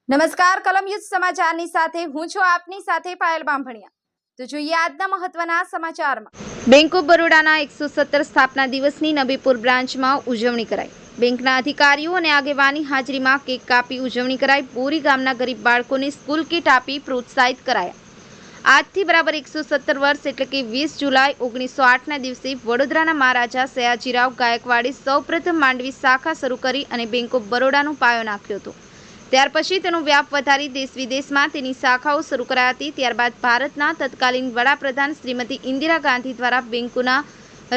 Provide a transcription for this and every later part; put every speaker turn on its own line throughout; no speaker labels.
નમસ્કાર, કલમ યુઝ સમાચારની સાથે હું છું આપની સાથે પાયલ બાંભણિયા। તો જોઈએ આજના મહત્વના સમાચારમાં। બેંક ઓફ બરોડાના 117 સ્થાપના દિવસની નબીપુર બ્રાન્ચમાં ઉજવણી કરાઈ। બેંકના અધિકારીઓ અને આગેવાની હાજરીમાં કેક કાપી ઉજવણી કરાઈ। બોરી ગામના ગરીબ બાળકોને સ્કૂલ કીટ આપી પ્રોત્સાહિત કરાયા। આજથી બરાબર 117 વર્ષ એટલે કે 20 જુલાઈ 1908ના દિવસે વડોદરાના મહારાજા સયાજીરાવ ગાયકવાડે સૌપ્રથમ માંડવી શાખા શરૂ કરી અને બેંક ઓફ બરોડાનો પાયો નાખ્યો હતો। ત્યાર પછી તેનો વ્યાપ વધારી દેશ વિદેશમાં તેની શાખાઓ શરૂ કરાઈ હતી। ત્યારબાદ ભારતના તત્કાલીન વડાપ્રધાન શ્રીમતી ઇન્દિરા ગાંધી દ્વારા બેંકોના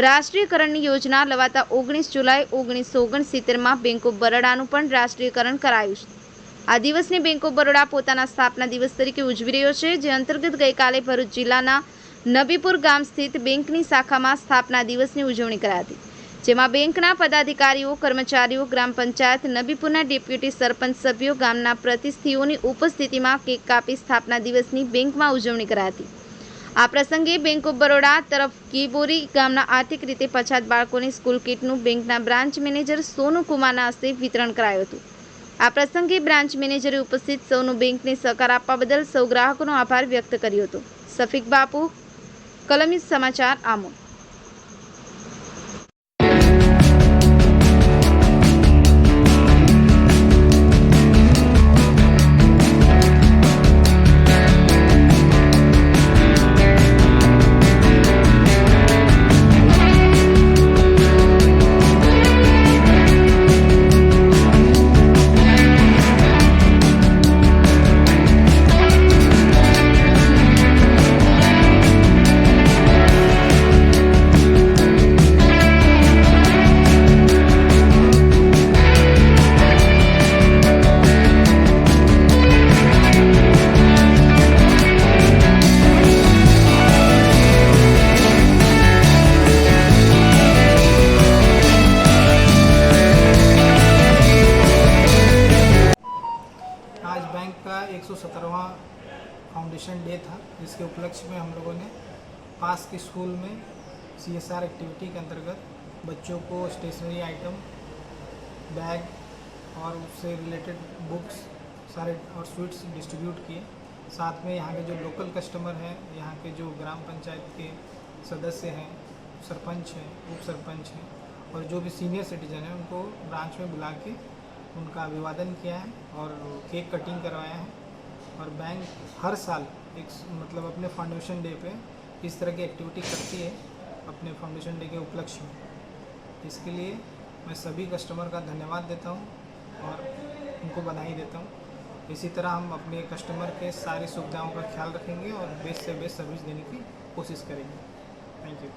રાષ્ટ્રીયકરણની યોજના લવાતા 19 જુલાઈ 1969માં બેંક ઓફ બરોડાનું પણ રાષ્ટ્રીયકરણ કરાયું છે। આ દિવસને બેંક ઓફ બરોડા પોતાના સ્થાપના દિવસ તરીકે ઉજવી રહ્યો છે, જે અંતર્ગત ગઈકાલે ભરૂચ જિલ્લાના નબીપુર ગામ સ્થિત બેંકની શાખામાં સ્થાપના દિવસની ઉજવણી કરાઈ હતી, જેમાં બેંકના પદાધિકારીઓ, કર્મચારીઓ, ગ્રામ પંચાયત નબીપુરના ડેપ્યુટી સરપંચ સભ્યો, ગામના પ્રતિનિધિઓની ઉપસ્થિતિમાં કેક કાપી સ્થાપના દિવસની બેંકમાં ઉજવણી કરાઈ હતી। આ પ્રસંગે બેંક ઓફ બરોડા તરફથી બોરી ગામના આર્થિક રીતે પછાત બાળકોને સ્કૂલ કીટનું બેંકના બ્રાન્ચ મેનેજર સોનુ કુમારના હસ્તે વિતરણ કરાયું હતું। આ પ્રસંગે બ્રાન્ચ મેનેજરે ઉપસ્થિત સૌનો બેંકને સહકાર આપવા બદલ સૌ ગ્રાહકોનો આભાર વ્યક્ત કર્યો હતો। સફીક બાપુ, કલમ યુઝ સમાચાર, આમોદ।
आज बैंक का 117वां फाउंडेशन डे था, जिसके उपलक्ष्य में हम लोगों ने पास की स्कूल में CSR एक्टिविटी के अंतर्गत बच्चों को स्टेशनरी आइटम, बैग और उससे रिलेटेड बुक्स सारे और स्वीट्स डिस्ट्रीब्यूट किए। साथ में यहाँ के जो लोकल कस्टमर हैं, यहाँ के जो ग्राम पंचायत के सदस्य हैं, सरपंच हैं, उप सरपंच हैं और जो भी सीनियर सिटीजन हैं, उनको ब्रांच में बुला के उनका अभिवादन किया है और केक कटिंग करवाया है। और बैंक हर साल मतलब अपने फाउंडेशन डे पे इस तरह की एक्टिविटी करती है अपने फाउंडेशन डे के उपलक्ष्य में। इसके लिए मैं सभी कस्टमर का धन्यवाद देता हूँ और उनको बधाई देता हूँ। इसी तरह हम अपने कस्टमर के सारी सुविधाओं का ख्याल रखेंगे और बेस्ट से बेस्ट सर्विस देने की कोशिश करेंगे। Thank you.